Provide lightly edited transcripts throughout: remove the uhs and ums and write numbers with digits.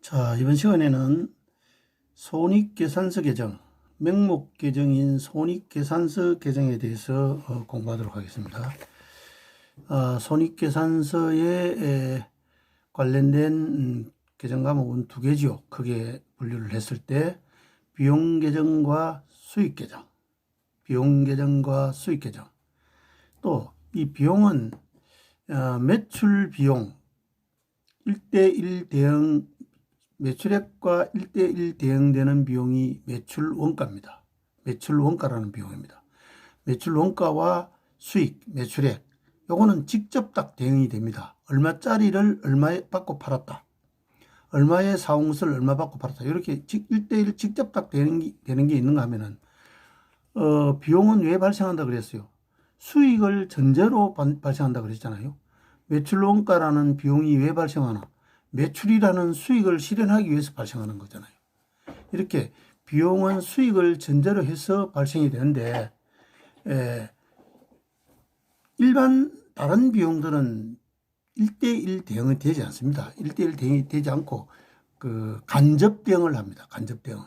자, 이번 시간에는 손익계산서 개정, 명목 개정인 손익계산서 개정에 대해서 공부하도록 하겠습니다. 손익계산서에 관련된 개정 과목은 두 개지요. 크게 분류를 했을 때 비용 개정과 수익 개정, 비용 개정과 수익 개정. 또 이 비용은 매출 비용 1대1 대응, 매출액과 1대1 대응되는 비용이 매출 원가입니다. 매출 원가라는 비용입니다. 매출 원가와 수익, 매출액, 요거는 직접 딱 대응이 됩니다. 얼마짜리를 얼마에 받고 팔았다. 얼마에 사온 것을 얼마 받고 팔았다. 이렇게 1대1 직접 딱 되는 게 있는가 하면은, 비용은 왜 발생한다 그랬어요? 수익을 전제로 발생한다 그랬잖아요. 매출 원가라는 비용이 왜 발생하나? 매출이라는 수익을 실현하기 위해서 발생하는 거잖아요. 이렇게 비용은 수익을 전제로 해서 발생이 되는데, 일반 다른 비용들은 1대1 대응이 되지 않습니다. 1대1 대응이 되지 않고 간접 대응을 합니다. 간접 대응을.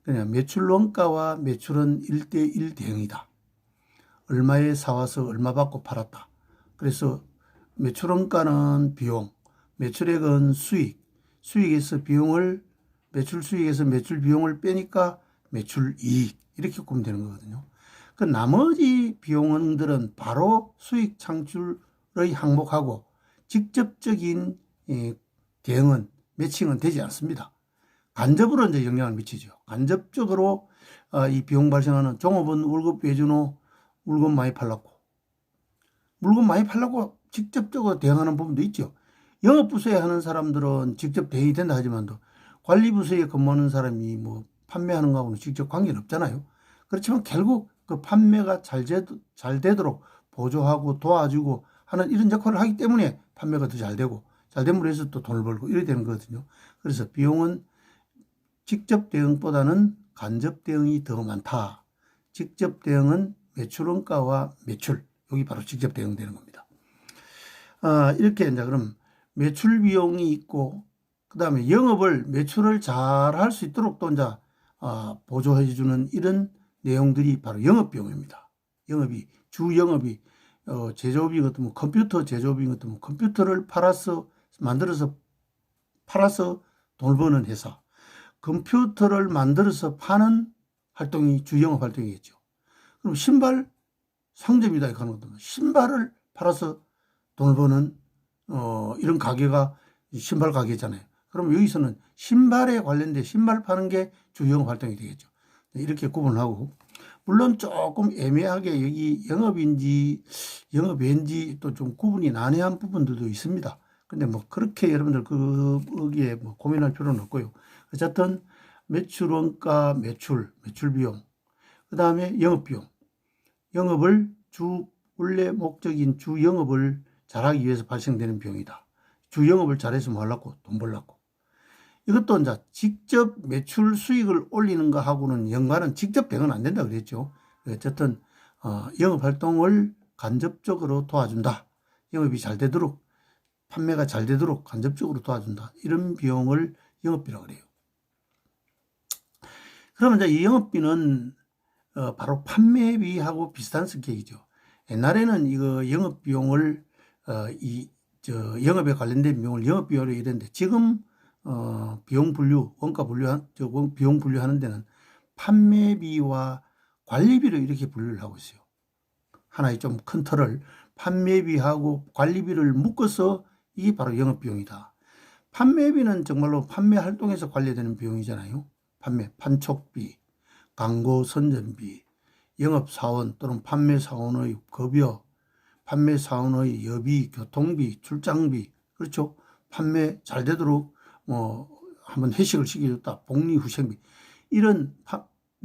그냥 매출 원가와 매출은 1대1 대응이다. 얼마에 사와서 얼마 받고 팔았다. 그래서 매출 원가는 비용, 매출액은 수익, 수익에서 비용을, 매출 수익에서 매출 비용을 빼니까 매출 이익, 이렇게 보면 되는 거거든요. 그 나머지 비용들은 바로 수익 창출의 항목하고 직접적인 대응은, 매칭은 되지 않습니다. 간접으로 이제 영향을 미치죠. 간접적으로 이 비용 발생하는, 종업원 월급 외주노 물건 많이 팔랐고, 물건 많이 팔라고 직접적으로 대응하는 부분도 있죠. 영업부서에 하는 사람들은 직접 대응이 된다 하지만도 관리부서에 근무하는 사람이 뭐 판매하는 거하고는 직접 관계는 없잖아요. 그렇지만 결국 그 판매가 잘 되도록 보조하고 도와주고 하는 이런 역할을 하기 때문에 판매가 더 잘 되고, 잘 됨으로 해서 또 돈을 벌고 이렇게 되는 거거든요. 그래서 비용은 직접 대응보다는 간접 대응이 더 많다. 직접 대응은 매출 원가와 매출, 여기 바로 직접 대응되는 겁니다. 이렇게 이제 그럼 매출 비용이 있고, 그 다음에 영업을, 매출을 잘 할 수 있도록 또 이제 보조해 주는 이런 내용들이 바로 영업 비용입니다. 영업이, 주 영업이, 제조업이 같은 뭐 컴퓨터 제조업이 같은 뭐 컴퓨터를 만들어서 팔아서 돈을 버는 회사, 컴퓨터를 만들어서 파는 활동이 주 영업 활동이겠죠. 그럼 신발 상점이다 이렇게 하는 것도 신발을 팔아서 돈을 버는 이런 가게가 신발 가게잖아요. 그럼 여기서는 신발에 관련된 신발 파는 게 주 영업 활동이 되겠죠. 이렇게 구분하고, 물론 조금 애매하게 여기 영업인지 영업외인지 또 좀 구분이 난해한 부분들도 있습니다. 근데 뭐 그렇게 여러분들 거기에 뭐 고민할 필요는 없고요. 어쨌든 매출 원가, 매출 비용, 그 다음에 영업 비용, 영업을 원래 목적인 주 영업을 잘하기 위해서 발생되는 비용이다. 주 영업을 잘해서 뭐 하려고? 돈 벌려고. 이것도 이제 직접 매출 수익을 올리는 거하고는 연관은 직접 대응은 안 된다 그랬죠. 어쨌든 영업 활동을 간접적으로 도와준다. 영업이 잘 되도록, 판매가 잘 되도록 간접적으로 도와준다. 이런 비용을 영업비라고 그래요. 그러면 이제 이 영업비는 바로 판매비하고 비슷한 성격이죠. 옛날에는 이거 영업 비용을 영업에 관련된 비용을 영업 비용으로 이랬는데, 지금 비용 분류, 원가 분류, 비용 분류하는 데는 판매비와 관리비를 이렇게 분류를 하고 있어요. 하나의 좀 큰 틀을 판매비하고 관리비를 묶어서 이게 바로 영업 비용이다. 판매비는 정말로 판매 활동에서 관리되는 비용이잖아요. 판촉비, 광고 선전비, 영업사원 또는 판매사원의 급여, 판매사원의 여비, 교통비, 출장비, 그렇죠. 판매 잘 되도록 뭐 한번 회식을 시켜줬다, 복리후생비, 이런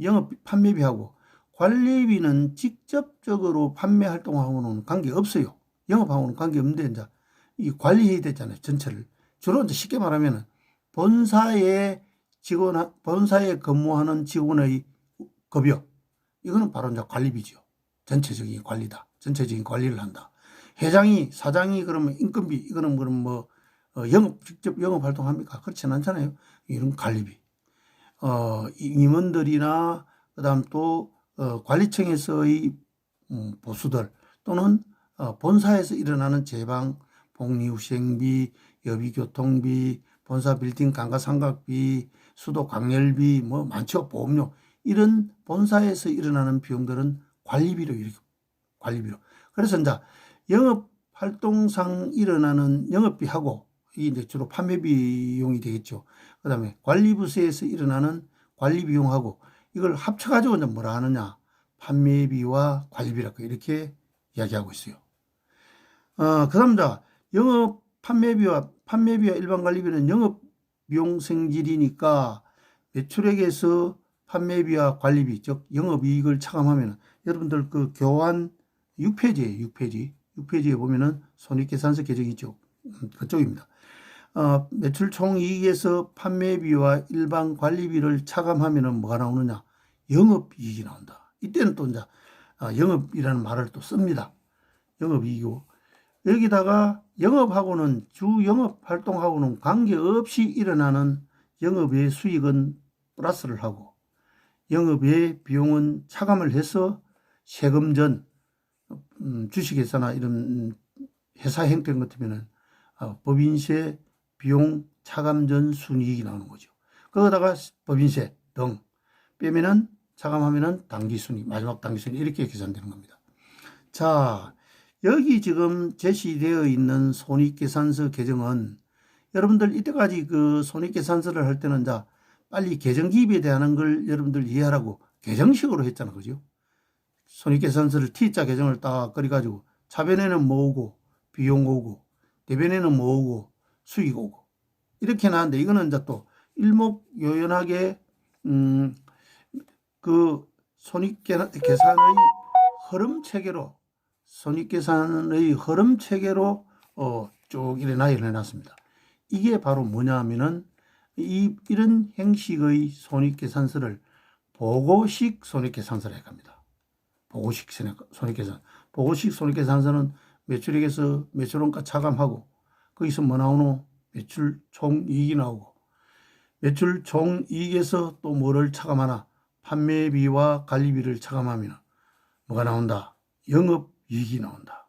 영업 판매비하고 관리비는 직접적으로 판매 활동하고는 관계 없어요. 영업하고는 관계 없는데 이제 이 관리해야 되잖아요. 전체를. 주로 이제 쉽게 말하면 본사에 근무하는 직원의 급여, 이거는 바로 이제 관리비죠. 전체적인 관리다. 전체적인 관리를 한다. 회장이, 사장이 그러면 인건비, 이거는 그럼 뭐 직접 영업 활동합니까? 그렇지는 않잖아요. 이런 관리비. 임원들이나 그다음 또 관리청에서의 보수들 또는 본사에서 일어나는 제방, 복리후생비, 여비교통비, 본사 빌딩 감가상각비, 수도 광열비 뭐 많죠. 보험료 이런 본사에서 일어나는 비용들은 관리비로. 그래서 이제 영업 활동상 일어나는 영업비하고 이게 이제 주로 판매 비용이 되겠죠. 그다음에 관리부서에서 일어나는 관리 비용하고 이걸 합쳐가지고 이제 뭐라 하느냐? 판매비와 관리비라고 이렇게 이야기하고 있어요. 그다음 이제 영업 판매비와 일반 관리비는 영업 비용 성질이니까 매출액에서 판매비와 관리비 즉 영업이익을 차감하면 여러분들 그 교환 6페이지에 6페이지에 보면은 손익계산서 계정이 있죠. 그쪽입니다. 매출 총이익에서 판매비와 일반 관리비를 차감하면은 뭐가 나오느냐? 영업이익이 나온다. 이때는 또 이제 영업이라는 말을 또 씁니다. 영업이익이고 여기다가 영업하고는 주 영업 활동하고는 관계없이 일어나는 영업의 수익은 플러스를 하고 영업의 비용은 차감을 해서 세금 전 주식회사나 이런 회사 형태인 것 같으면은 법인세 비용 차감 전 순이익이 나오는 거죠. 거기다가 법인세 등 빼면은 차감하면은 당기순이익, 마지막 당기순이익 이렇게 계산되는 겁니다. 자, 여기 지금 제시되어 있는 손익계산서 계정은 여러분들 이때까지 그 손익계산서를 할 때는 자 빨리 계정기입에 대한 걸 여러분들 이해하라고 계정식으로 했잖아, 그죠? 손익계산서를 T자 계정을 딱 그려가지고 차변에는 뭐 오고 비용 오고 대변에는 뭐 오고 수익 오고 이렇게 나왔는데 이거는 이제 또 일목요연하게 그 손익계산의 흐름 체계로 쭉 이래 나열해 놨습니다. 이게 바로 뭐냐 하면은 이런 형식의 손익계산서를 보고식 손익계산서라 합니다. 보고식 손익계산서는 매출액에서 매출원가 차감하고 거기서 뭐 나오노? 매출 총이익이 나오고 매출 총이익에서 또 뭐를 차감하나? 판매비와 관리비를 차감하면 뭐가 나온다? 영업이익이 나온다.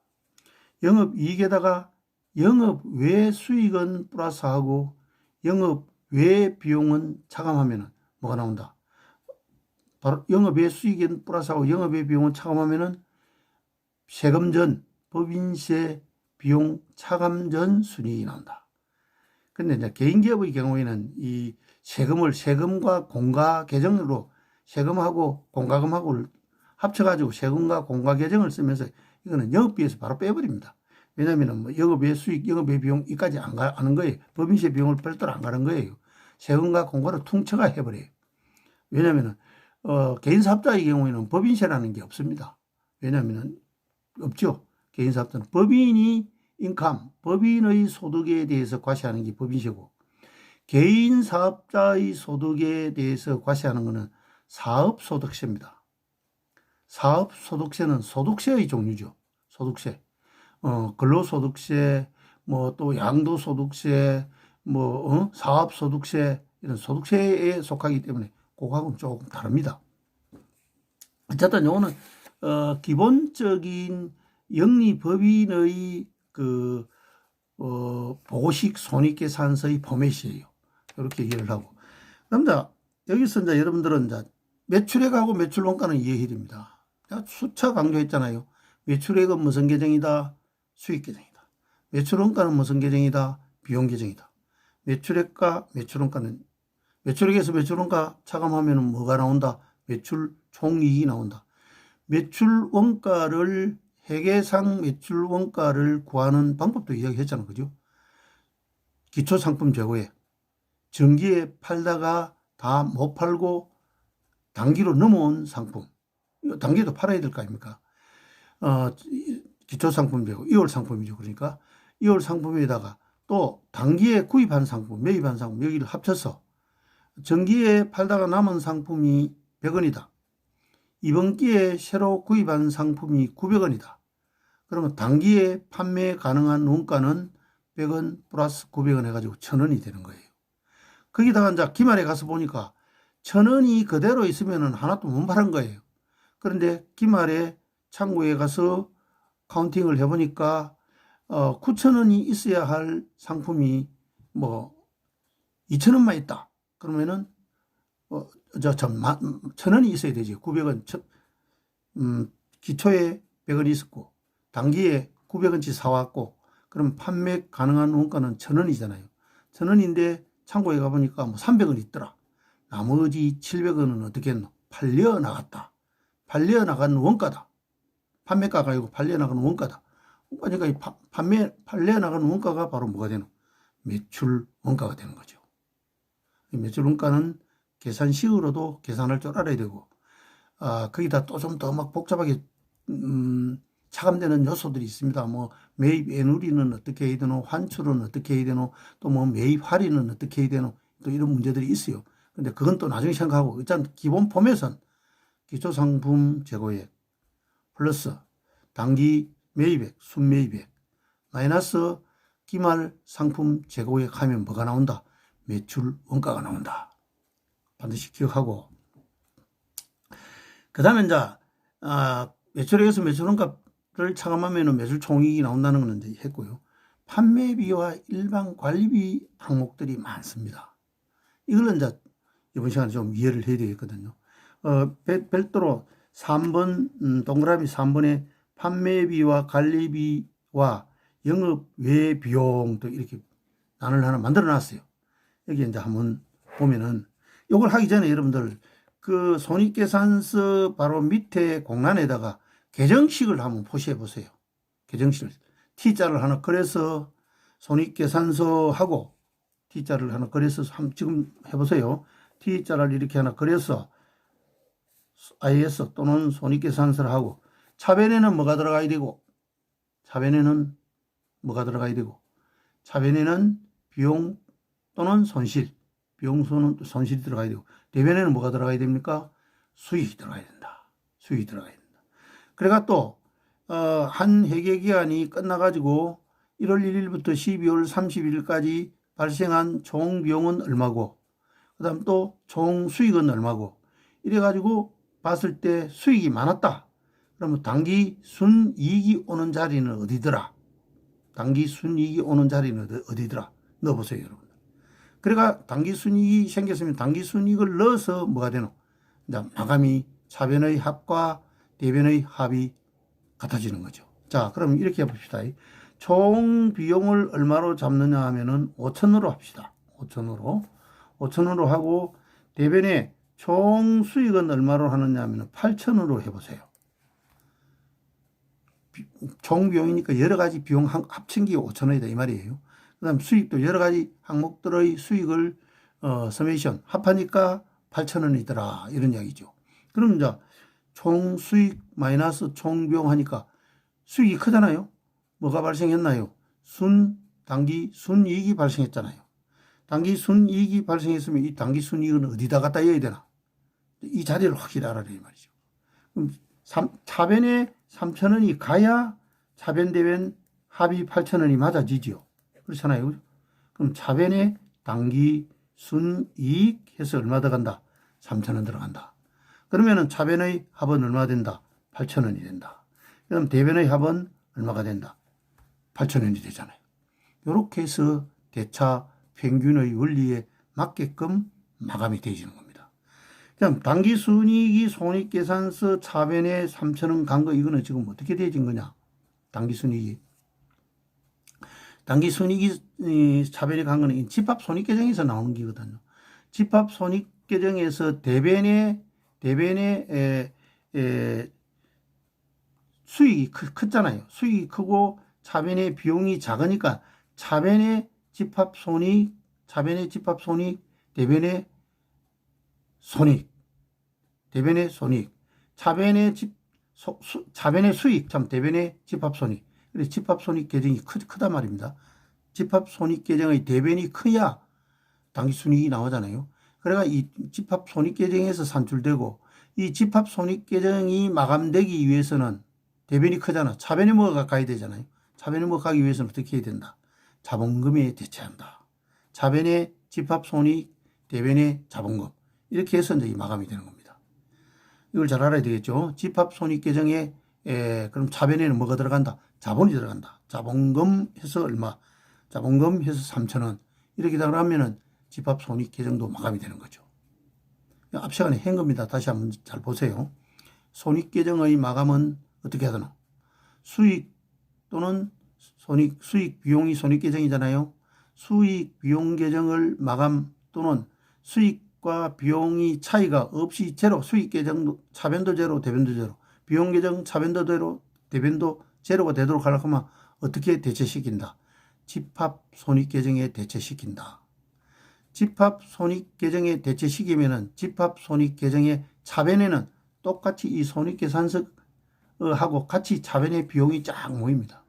영업이익에다가 영업 외 수익은 플러스하고 영업 외 비용은 차감하면 뭐가 나온다? 바로 영업 외 수익은 플러스하고 영업 외 비용은 차감하면 세금 전 법인세 비용 차감 전 순이익이 나온다. 근데 이제 개인기업의 경우에는 이 세금과 공과 계정으로 세금하고 공과금하고를 합쳐가지고 세금과 공과 계정을 쓰면서 이거는 영업비에서 바로 빼버립니다. 왜냐하면 뭐 영업의 수익, 영업의 비용 이까지 안 가는 거예요. 법인세 비용을 별도로 안 가는 거예요. 세금과 공과를 퉁쳐가 해버려요. 왜냐하면 개인사업자의 경우에는 법인세라는 게 없습니다. 왜냐하면 없죠. 개인사업자는 법인이 인컴, 법인의 소득에 대해서 과세하는 게 법인세고 개인사업자의 소득에 대해서 과세하는 것은 사업소득세입니다. 사업소득세는 소득세의 종류죠. 소득세. 근로소득세, 뭐 또 양도소득세, 뭐 사업소득세 이런 소득세에 속하기 때문에 그거하고는 조금 다릅니다. 어쨌든 요거는 기본적인 영리법인의 그 보고식 손익계산서의 포맷이에요. 이렇게 이해를 하고. 그럼 여기서 이제 여러분들은 이제 매출액하고 매출원가는 이해해야 됩니다. 수차 강조했잖아요. 매출액은 무슨 계정이다? 수익 계정이다. 매출원가는 무슨 계정이다? 비용 계정이다. 매출액과 매출원가는 매출액에서 매출원가 차감하면 뭐가 나온다? 매출 총이익이 나온다. 매출원가를 회계상 매출원가를 구하는 방법도 이야기했잖아, 그죠? 기초상품 재고에 정기에 팔다가 다 못 팔고 단기로 넘어온 상품, 단기도 팔아야 될 거 아닙니까? 기초상품 재고 2월 상품이죠. 그러니까 2월 상품에다가 또 단기에 구입한 상품, 매입한 상품 여기를 합쳐서 정기에 팔다가 남은 상품이 100원이다. 이번 기에 새로 구입한 상품이 900원이다. 그러면 단기에 판매 가능한 원가는 100원 플러스 900원 해가지고 1,000원이 되는 거예요. 거기다가 이제 기말에 가서 보니까 1,000원이 그대로 있으면은 하나도 못 팔은 거예요. 그런데 기말에 창구에 가서 카운팅을 해보니까 9,000원이 있어야 할 상품이 뭐 2,000원만 있다. 그러면은 1,000원이 있어야 되지. 900원 기초에 100원 있었고 단기에 900원치 사왔고 그럼 판매 가능한 원가는 1,000원이잖아요. 1,000원인데 창고에 가보니까 뭐 300원 있더라. 나머지 700원은 어떻게 했노? 팔려나갔다. 팔려나가는 원가다. 판매가가 아니고 팔려나가는 원가다. 그러니까 이 팔려나가는 원가가 바로 뭐가 되노? 매출 원가가 되는 거죠. 이 매출 원가는 계산식으로도 계산할 줄 알아야 되고, 거기다 또 좀 더 막 복잡하게, 차감되는 요소들이 있습니다. 뭐, 매입 애누리는 어떻게 해야 되노? 환출은 어떻게 해야 되노? 또 뭐, 매입 할인은 어떻게 해야 되노? 또 이런 문제들이 있어요. 근데 그건 또 나중에 생각하고, 일단 기본 포맷은 기초상품 재고액, 플러스 단기 매입액, 순매입액, 마이너스 기말 상품 재고액 하면 뭐가 나온다? 매출 원가가 나온다. 반드시 기억하고. 그 다음에 이제, 매출액에서 매출 원가를 차감하면 매출 총익이 나온다는 건 이제 했고요. 판매비와 일반 관리비 항목들이 많습니다. 이걸 이제 이번 시간에 좀 이해를 해야 되겠거든요. 별도로 3번, 동그라미 3번에 판매비와 관리비와 영업 외 비용도 이렇게 난을 하나 만들어 놨어요. 여기 이제 한번 보면은, 이걸 하기 전에 여러분들, 그 손익계산서 바로 밑에 공란에다가 계정식을 한번 표시해 보세요. 계정식을. T자를 하나 그래서 손익계산서 하고, T자를 하나 그래서 지금 해보세요. T자를 이렇게 하나 그래서 IS 또는 손익계산서를 하고, 차변에는 뭐가 들어가야 되고, 차변에는 뭐가 들어가야 되고, 차변에는 비용 또는 손실, 비용 또는 손실이 들어가야 되고, 대변에는 뭐가 들어가야 됩니까? 수익이 들어가야 된다. 수익이 들어가야 된다. 그래가 또, 한 회계기간이 끝나가지고 1월 1일부터 12월 31일까지 발생한 총 비용은 얼마고, 그 다음 또 총 수익은 얼마고, 이래가지고 봤을 때 수익이 많았다. 그러면 당기 순이익이 오는 자리는 어디더라? 당기 순이익이 오는 자리는 어디더라? 넣어보세요, 여러분. 그러니까 당기 순이익이 생겼으면 당기 순이익을 넣어서 뭐가 되노? 이제 마감이 차변의 합과 대변의 합이 같아지는 거죠. 자, 그럼 이렇게 해봅시다. 총 비용을 얼마로 잡느냐 하면은 5천으로 합시다. 5천으로 하고, 대변의 총 수익은 얼마로 하느냐 하면 8천으로 해보세요. 총 비용이니까 여러 가지 비용 합친 게 5천원이다 이 말이에요. 그 다음 수익도 여러 가지 항목들의 수익을 서메이션 합하니까 8천원이더라 이런 이야기죠. 그럼 이제 총 수익 마이너스 총 비용 하니까 수익이 크잖아요. 뭐가 발생했나요? 단기 순이익이 발생했잖아요. 단기 순이익이 발생했으면 이 단기 순이익은 어디다 갖다 넣어야 되나? 이 자리를 확실히 알아야 이 말이죠. 그럼 차변에 3천원이 가야 차변 대변 합이 8천원이 맞아지지요. 그렇잖아요. 그럼 차변에 단기 순이익 해서 얼마 들어간다? 3천원 들어간다. 그러면은 차변의 합은 얼마 된다? 8천원이 된다. 그럼 대변의 합은 얼마가 된다? 8천원이 되잖아요. 이렇게 해서 대차 평균의 원리에 맞게끔 마감이 되어지는 겁니다. 그럼 단기 순이익이 손익계산서 차변에 3천원 간 거 이거는 지금 어떻게 되어진 거냐? 단기 순이익이 차변에 간 거는 집합 손익계정에서 나오는 거거든요. 집합 손익계정에서 대변의 수익이 크잖아요. 수익이 크고 차변의 비용이 작으니까 차변의 집합 손익, 대변의 손익, 차변의 수익, 대변의 집합 손익. 그래서 집합 손익 계정이 크다 말입니다. 집합 손익 계정의 대변이 커야 당기 순이익이 나오잖아요. 그러니까 이 집합 손익 계정에서 산출되고, 이 집합 손익 계정이 마감되기 위해서는 대변이 크잖아. 차변에 뭐가 가야 되잖아요. 차변에 뭐 가기 위해서는 어떻게 해야 된다? 자본금에 대체한다. 차변의 집합손익, 대변의 자본금. 이렇게 해서 이제 마감이 되는 겁니다. 이걸 잘 알아야 되겠죠. 집합손익 계정에 그럼 차변에는 뭐가 들어간다? 자본이 들어간다. 자본금 해서 얼마? 자본금 해서 3,000원. 이렇게 들어가면은 집합손익 계정도 마감이 되는 거죠. 앞 시간에 한 겁니다. 다시 한번 잘 보세요. 손익 계정의 마감은 어떻게 하더나? 수익 또는 수익 비용이 손익 계정이잖아요. 수익 비용 계정을 마감 또는 수익과 비용이 차이가 없이 제로, 수익 계정 차변도 제로, 대변도 제로, 비용 계정 차변도 제로, 대변도 제로가 되도록 하려고 하면 어떻게 대체시킨다? 집합 손익 계정에 대체시킨다. 집합 손익 계정에 대체시키면은 집합 손익 계정의 차변에는 똑같이 이 손익 계산서하고 같이 차변의 비용이 쫙 모입니다.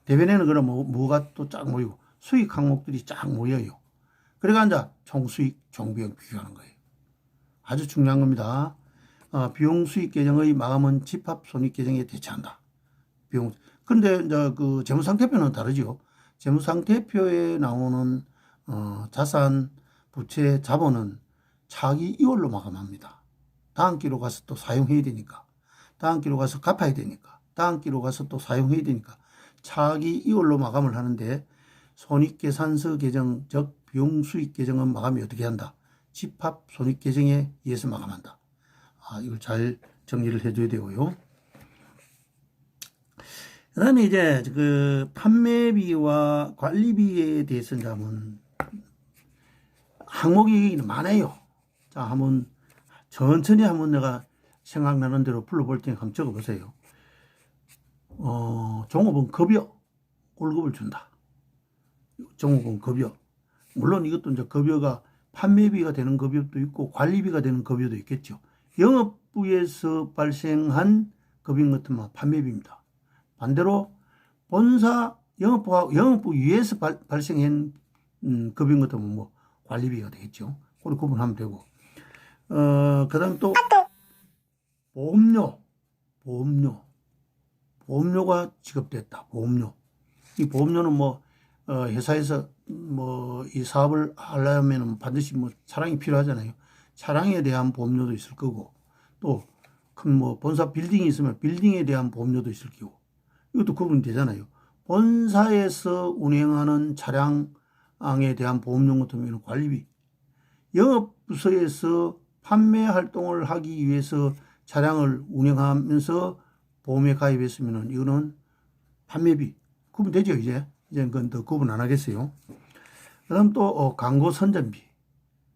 대변에는 그럼 뭐가 또 쫙 모이고 수익 항목들이 쫙 모여요. 그래가 이제 총수익, 총비용 비교하는 거예요. 아주 중요한 겁니다. 비용 수익 계정의 마감은 집합 손익 계정에 대체한다. 비용. 근데 이제 그 재무상태표는 다르죠. 재무상태표에 나오는 자산, 부채, 자본은 차기 이월로 마감합니다. 다음 기로 가서 또 사용해야 되니까. 다음 기로 가서 갚아야 되니까. 다음 기로 가서 또 사용해야 되니까. 차기 이월로 마감을 하는데 손익계산서 계정, 즉 비용수익 계정은 마감이 어떻게 한다? 집합 손익 계정에 의해서 마감한다. 이걸 잘 정리를 해줘야 되고요. 그 다음에 이제 그 판매비와 관리비에 대해서 이제 한번 항목이 많아요. 자, 한번 천천히 한번 내가 생각나는 대로 불러볼 테니까 한번 적어보세요. 종업원 급여, 월급을 준다. 종업원 급여. 물론 이것도 이제 급여가 판매비가 되는 급여도 있고 관리비가 되는 급여도 있겠죠. 영업부에서 발생한 급여인 같으면 판매비입니다. 반대로 본사 영업부 위에서 발생한 급여인 같으면 뭐 관리비가 되겠죠. 그걸 구분하면 되고. 그다음 또 보험료가 지급됐다. 보험료. 이 보험료는 뭐 회사에서 뭐 이 사업을 하려면 반드시 뭐 차량이 필요하잖아요. 차량에 대한 보험료도 있을 거고 또 큰 뭐 본사 빌딩이 있으면 빌딩에 대한 보험료도 있을 거고 이것도 구분되잖아요. 본사에서 운행하는 차량에 대한 보험료 같은 경우는 관리비. 영업부서에서 판매 활동을 하기 위해서 차량을 운행하면서 보험에 가입했으면 이거는 판매비. 구분되죠, 이제 그건 더 구분 안 하겠어요. 그 다음 또 광고 선전비.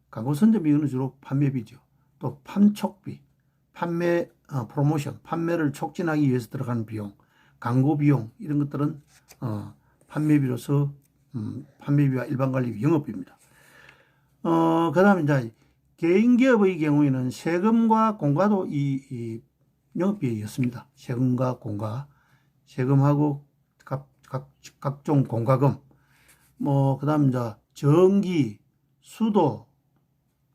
광고 선전비는 주로 판매비죠. 또 판촉비. 판매, 프로모션. 판매를 촉진하기 위해서 들어가는 비용. 광고 비용. 이런 것들은 판매비로서 판매비와 일반 관리비, 영업비입니다. 그 다음에 이제 개인기업의 경우에는 세금과 공과도 이 영업비였습니다. 세금과 공과. 세금하고 각종 공과금. 그 다음 이제 전기, 수도,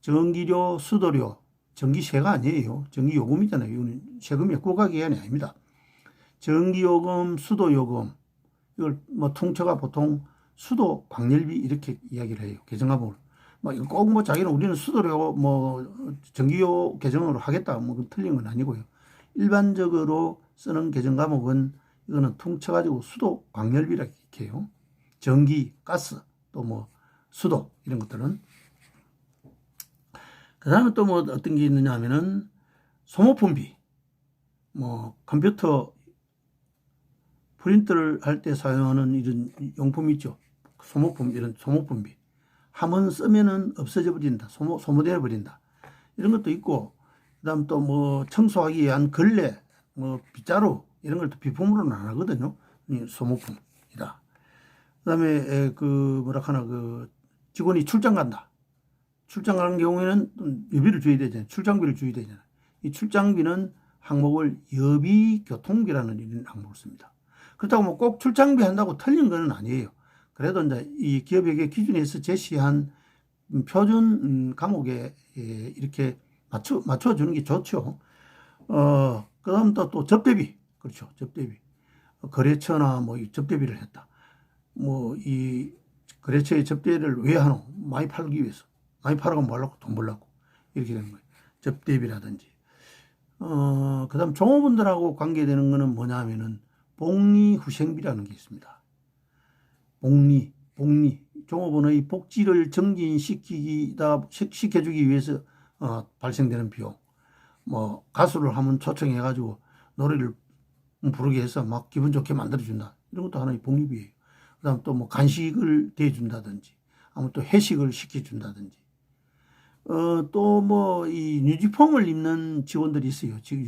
전기료, 수도료. 전기세가 아니에요. 전기요금이잖아요. 이거는 세금이 국가기관이 아닙니다. 전기요금, 수도요금. 이걸 뭐 통째가 보통 수도 광열비 이렇게 이야기를 해요. 계정화목을. 꼭 자기는 우리는 수도료 전기요 계정으로 하겠다. 그건 틀린 건 아니고요. 일반적으로 쓰는 계정 과목은 이거는 퉁쳐가지고 수도 광열비라 이렇게 해요. 전기, 가스, 또 수도 이런 것들은. 그 다음에 또 어떤 게 있느냐 하면은 소모품비. 컴퓨터 프린터를 할 때 사용하는 이런 용품 있죠. 소모품, 이런 소모품비. 한번 쓰면은 없어져 버린다. 소모되어 버린다. 이런 것도 있고, 그 다음 또 청소하기 위한 걸레, 빗자루, 이런 걸 또 비품으로는 안 하거든요. 소모품이다. 그 다음에 직원이 출장 간다. 출장 가는 경우에는 여비를 줘야 되잖아요. 출장비를 줘야 되잖아요. 이 출장비는 항목을 여비교통비라는 이런 항목을 씁니다. 그렇다고 꼭 출장비 한다고 틀린 건 아니에요. 그래도 이제 이 기업에게 기준에서 제시한 표준 과목에 이렇게 맞춰주는 게 좋죠. 그 다음 또 접대비. 그렇죠. 접대비. 거래처나 이 접대비를 했다. 이 거래처에 접대를 왜 하노? 많이 팔기 위해서. 많이 팔아가 뭐 하려고? 돈 벌려고. 이렇게 되는 거예요. 접대비라든지. 그 다음 종업원들하고 관계되는 거는 뭐냐 하면은 복리후생비라는 게 있습니다. 복리. 종업원의 복지를 시켜주기 위해서 발생되는 비용. 뭐 가수를 한번 초청해가지고 노래를 부르게 해서 막 기분 좋게 만들어준다. 이런 것도 하나의 복리비예요. 그 다음 또 뭐 간식을 대준다든지, 아니면 또 회식을 시켜준다든지, 또 뭐 이 유니폼을 입는 직원들이 있어요. 지금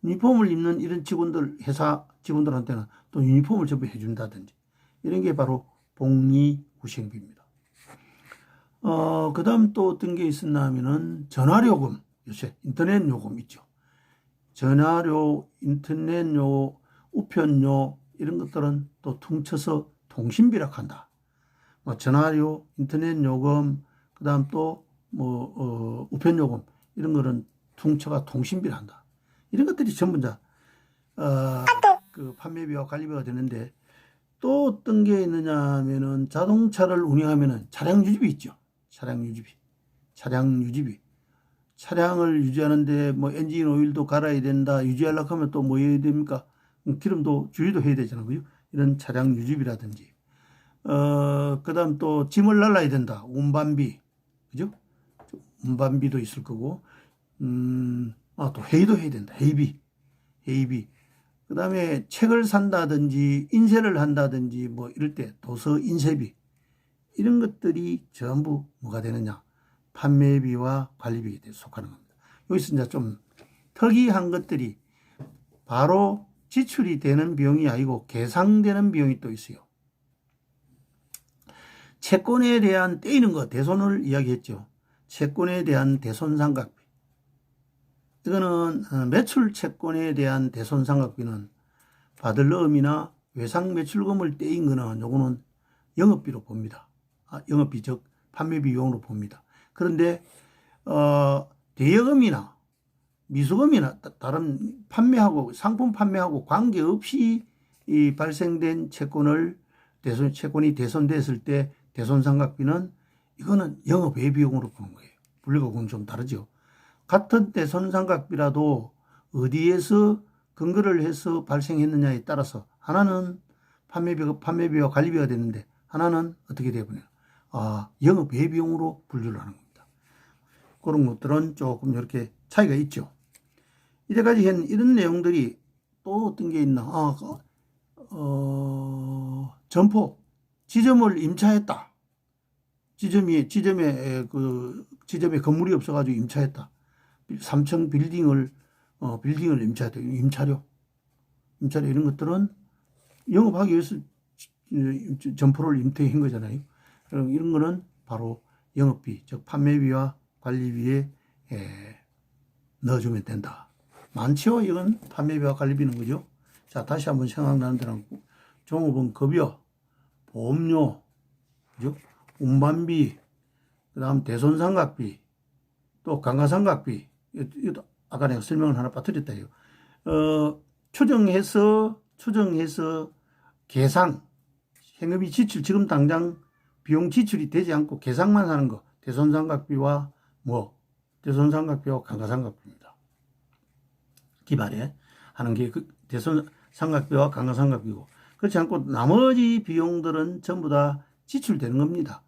유니폼을 입는 이런 직원들, 회사 직원들한테는 또 유니폼을 전부 해준다든지, 이런 게 바로 복리후생비입니다. 그 다음 또 어떤 게 있었나 하면은 전화요금, 요새 인터넷 요금 있죠. 전화료, 인터넷료, 우편료, 이런 것들은 또 퉁쳐서 통신비라고 한다. 뭐 전화료, 인터넷 요금, 그 다음 또 뭐 우편 요금, 이런 거는 퉁쳐가 통신비를 한다. 이런 것들이 전부 다 그 판매비와 관리비가 되는데, 또 어떤 게 있느냐 하면은 자동차를 운행하면은 차량 유지비 있죠. 차량 유지비. 차량을 유지하는데 뭐 엔진 오일도 갈아야 된다. 유지하려고 하면 또 뭐 해야 됩니까? 기름도 주유도 해야 되잖아요. 이런 차량 유지비라든지. 그다음 또 짐을 날라야 된다. 운반비. 그죠? 운반비도 있을 거고. 또 회의도 해야 된다. 회의비. 그다음에 책을 산다든지 인쇄를 한다든지 뭐 이럴 때 도서 인쇄비. 이런 것들이 전부 뭐가 되느냐? 판매비와 관리비에 속하는 겁니다. 여기서 이제 좀 특이한 것들이 바로 지출이 되는 비용이 아니고 계상되는 비용이 또 있어요. 채권에 대한 떼이는 거, 대손을 이야기했죠. 채권에 대한 대손상각비. 이거는 매출 채권에 대한 대손상각비는 받을 어음이나 외상 매출금을 떼인 거는 요거는 영업비로 봅니다. 영업비 즉 판매 비용으로 봅니다. 그런데 대여금이나 미수금이나 다른 판매하고 상품 판매하고 관계없이 이 발생된 채권이 대손됐을 때 대손상각비는 이거는 영업외 비용으로 보는 거예요. 분류가 그건 좀 다르죠. 같은 대손상각비라도 어디에서 근거를 해서 발생했느냐에 따라서 하나는 판매비와 관리비가 되는데 하나는 어떻게 되어버려요? 영업외 비용으로 분류를 하는 겁니다. 그런 것들은 조금 이렇게 차이가 있죠. 이제까지 한 이런 내용들이 또 어떤 게 있나? 점포, 지점을 임차했다. 지점에 건물이 없어가지고 임차했다. 3층 빌딩을 임차했다. 임차료 이런 것들은 영업하기 위해서 점포를 임대한 거잖아요. 그럼 이런 거는 바로 영업비, 즉 판매비와 관리비에 넣어주면 된다. 많죠? 이건 판매비와 관리비는 거죠. 자, 다시 한번 생각나는 대로 종업원 급여, 보험료, 그죠? 운반비, 그 다음 대손상각비, 또 강가상각비, 이것도 아까 내가 설명을 하나 빠뜨렸다요. 추정해서 계상, 현금이 지출, 지금 당장 비용 지출이 되지 않고 계상만 하는 거, 대손상각비와 강가상각비입니다. 기발에 하는 게 그 대손상각비와 강가상각비고, 그렇지 않고 나머지 비용들은 전부 다 지출되는 겁니다.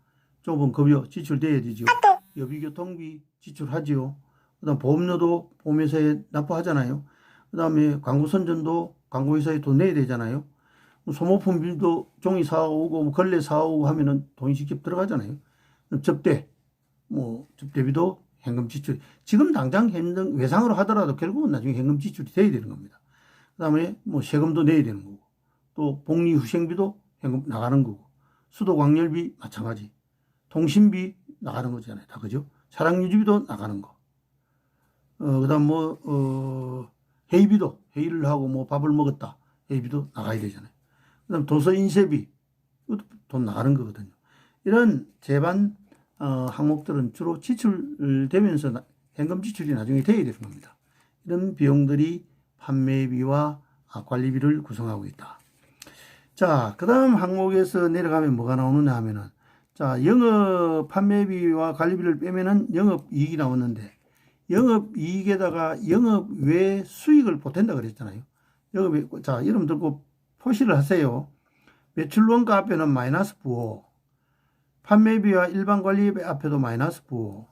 좁은 급여 지출돼야 되죠. 여비교통비 지출하지요. 그 다음 보험료도 보험회사에 납부하잖아요. 그 다음에 광고 선전도 광고회사에 돈 내야 되잖아요. 소모품 빌도 종이 사오고 뭐 걸레 사오고 하면은 돈이 직접 들어가잖아요. 접대비도 현금 지출. 지금 당장 현금 외상으로 하더라도 결국은 나중에 현금 지출이 돼야 되는 겁니다. 그 다음에 뭐 세금도 내야 되는 거고, 또 복리후생비도 현금 나가는 거고, 수도광열비 마찬가지, 통신비 나가는 거잖아요. 다 그죠? 차량 유지비도 나가는 거. 그 다음 회의비도, 회의를 하고 뭐 밥을 먹었다. 회의비도 나가야 되잖아요. 그 다음 도서 인쇄비, 이것도 돈 나가는 거거든요. 이런 제반 항목들은 주로 지출되면서 현금 지출이 나중에 돼야 되는 겁니다. 이런 비용들이 판매비와 관리비를 구성하고 있다. 자, 그 다음 항목에서 내려가면 뭐가 나오느냐 하면은, 자, 영업 판매비와 관리비를 빼면은 영업이익이 나왔는데, 영업이익에다가 영업 외 수익을 보탠다 그랬잖아요. 자, 여러분들 꼭 표시를 하세요. 매출원가 앞에는 마이너스 부호, 판매비와 일반 관리비 앞에도 마이너스 부호,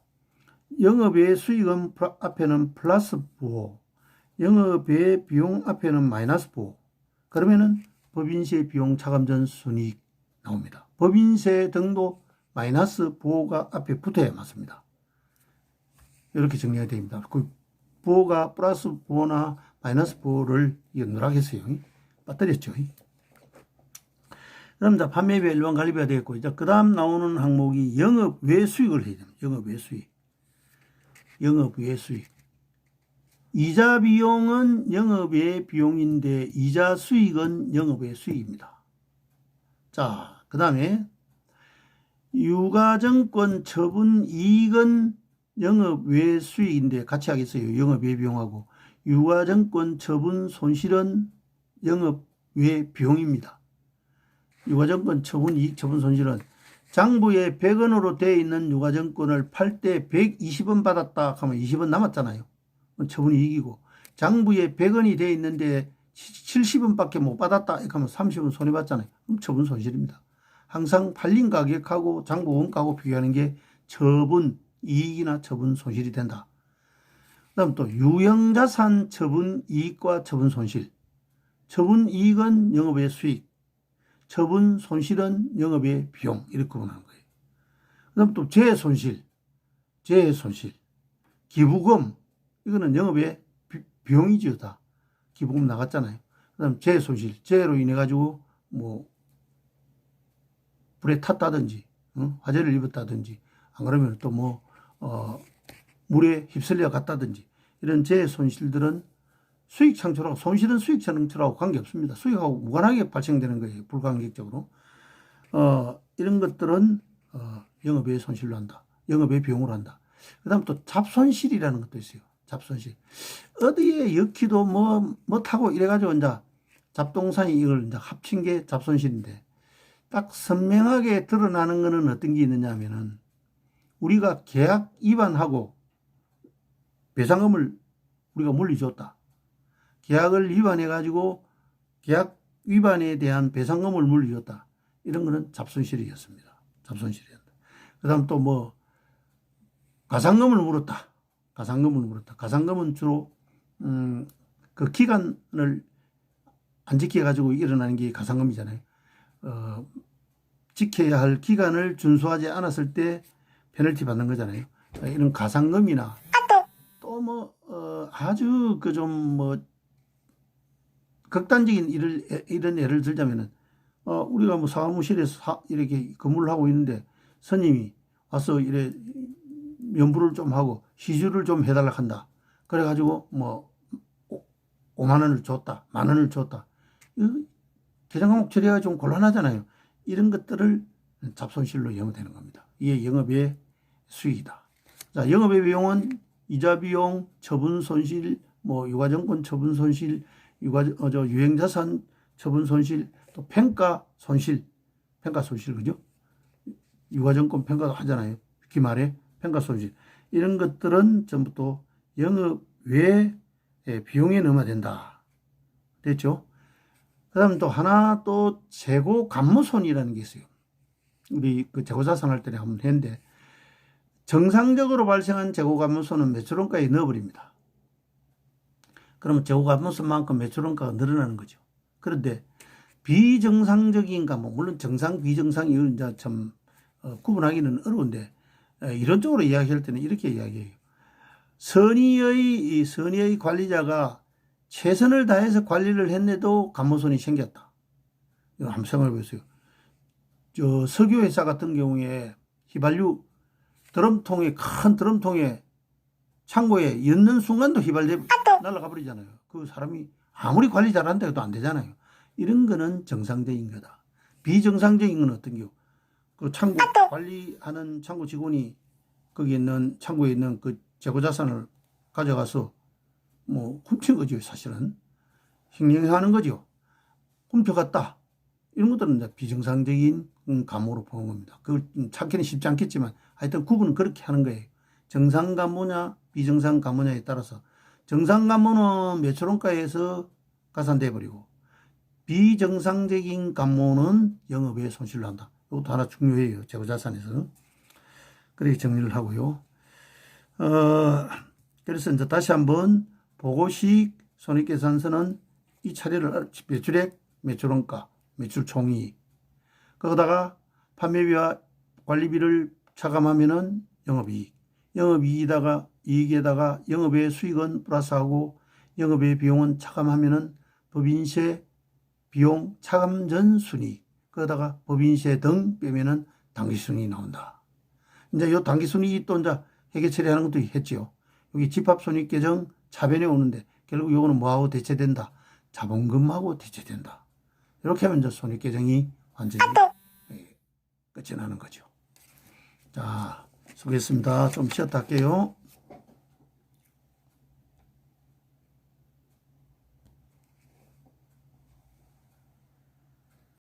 영업 외 수익은 앞에는 플러스 부호, 영업 외 비용 앞에는 마이너스 부호. 그러면은 법인세 비용 차감전 순이익 나옵니다. 법인세 등도 마이너스 부호가 앞에 붙어야 맞습니다. 이렇게 정리가 됩니다. 그 부호가 플러스 부호나 마이너스 부호를 누락했어요. 빠뜨렸죠. 그럼 자, 판매비 일반 관리비가 되겠고, 이제 그 다음 나오는 항목이 영업 외 수익을 해야 됩니다. 영업 외 수익. 영업 외 수익. 이자 비용은 영업 외 비용인데, 이자 수익은 영업 외 수익입니다. 자, 그 다음에 유가증권 처분 이익은 영업 외 수익인데 같이 하겠어요. 영업 외 비용하고. 유가증권 처분 손실은 영업 외 비용입니다. 유가증권 처분 이익 처분 손실은 장부에 100원으로 되어 있는 유가증권을 팔 때 120원 받았다 하면 20원 남았잖아요. 처분 이익이고, 장부에 100원이 되어 있는데 70원밖에 못 받았다 하면 30원 손해봤잖아요. 그럼 처분 손실입니다. 항상 팔린 가격하고 장부 원가하고 비교하는 게 처분 이익이나 처분 손실이 된다. 그 다음 또 유형자산 처분 이익과 처분 손실. 처분 이익은 영업의 수익, 처분 손실은 영업의 비용, 이렇게 구분하는 거예요. 그 다음 또 재손실, 기부금, 이거는 영업의 비용이죠. 다 기부금 나갔잖아요. 그 다음 재손실, 재해로 인해 가지고 뭐 불에 탔다든지 화재를 입었다든지, 안 그러면 또 뭐 물에 휩쓸려 갔다든지, 이런 재손실들은 수익 창출하고, 손실은 수익 창출하고 관계없습니다. 수익하고 무관하게 발생되는 거예요. 불가항력적으로. 이런 것들은 영업의 손실로 한다. 영업의 비용으로 한다. 그 다음 또 잡손실이라는 것도 있어요. 잡손실. 어디에 엮기도 뭐 타고 이래가지고 이제 잡동사니 이걸 이제 합친 게 잡손실인데, 딱 선명하게 드러나는 거는 어떤 게 있느냐 하면은, 우리가 계약 위반하고 배상금을 우리가 물리줬다. 계약을 위반해가지고 계약 위반에 대한 배상금을 물리줬다. 이런 거는 잡손실이었습니다. 잡손실이었다. 그 다음 또 뭐, 가상금을 물었다. 가상금은 주로, 그 기간을 안 지켜가지고 일어나는 게 가상금이잖아요. 지켜야 할 기간을 준수하지 않았을 때 페널티 받는 거잖아요. 이런 가상금이나 또 뭐, 아주 그 좀 뭐, 극단적인 이런 예를 들자면은, 우리가 뭐 사무실에서 이렇게 근무를 하고 있는데 손님이 와서 이래 면부를 좀 하고 시주를 좀 해달라 한다. 그래가지고 뭐 5만 원을 줬다, 만 원을 줬다. 계정 과목 처리가 좀 곤란하잖아요. 이런 것들을 잡손실로 영업되는 겁니다. 이게 영업의 수익이다. 자, 영업의 비용은 이자 비용, 처분 손실, 뭐 유가증권 처분 손실, 유형자산 처분 손실, 또 평가 손실, 그죠? 유가증권 평가도 하잖아요. 기말에 평가 손실. 이런 것들은 전부 또 영업 외 비용에 넣으면 된다. 됐죠? 그 다음 또 하나 또 재고 감모손이라는 게 있어요. 우리 그 재고자산 할 때 한번 했는데, 정상적으로 발생한 재고 감모손은 매출원가에 넣어버립니다. 그러면 재고 감모손만큼 매출원가가 늘어나는 거죠. 그런데 비정상적인 감모, 물론 정상, 비정상 이건 이제 참 구분하기는 어려운데, 이론적으로 이야기할 때는 이렇게 이야기해요. 선의의 관리자가 최선을 다해서 관리를 했는데도 감모손이 생겼다. 이거 한번 생각해 보세요. 석유회사 같은 경우에 휘발유 큰 드럼통에 창고에 넣는 순간도 휘발유 날아가 버리잖아요. 그 사람이 아무리 관리 잘한다 해도 안 되잖아요. 이런 거는 정상적인 거다. 비정상적인 건 어떤 경우? 그 창고 관리하는 창고 직원이 거기 있는 창고에 있는 그 재고자산을 가져가서 뭐 훔친 거죠. 사실은 횡령하는 거죠. 훔쳐갔다. 이런 것들은 이제 비정상적인 감모로 보는 겁니다. 그걸 찾기는 쉽지 않겠지만 하여튼 구분은 그렇게 하는 거예요. 정상 감모냐 비정상 감모냐에 따라서 정상 감모는 매출원가에서 가산돼 버리고 비정상적인 감모는 영업에 손실을 한다. 이것도 하나 중요해요. 재고자산에서. 그렇게 정리를 하고요. 그래서 이제 다시 한번 보고식 손익계산서는 이 차례를 매출액, 매출원가, 매출총이익 거기다가 판매비와 관리비를 차감하면은 영업이익, 영업이익에다가 이익에다가 영업외 수익은 플러스하고 영업외 비용은 차감하면은 법인세 비용 차감 전 순이익 거기다가 법인세 등 빼면은 당기순이익이 나온다. 이제 요 당기순이익이 또 이제 회계 처리하는 것도 했지요. 여기 집합손익계정 차변에 오는데 결국 요거는 뭐하고 대체된다? 자본금하고 대체된다. 이렇게 하면 이제 손익계정이 완전히 끝이 나는 거죠. 자, 수고했습니다. 좀 쉬었다 할게요.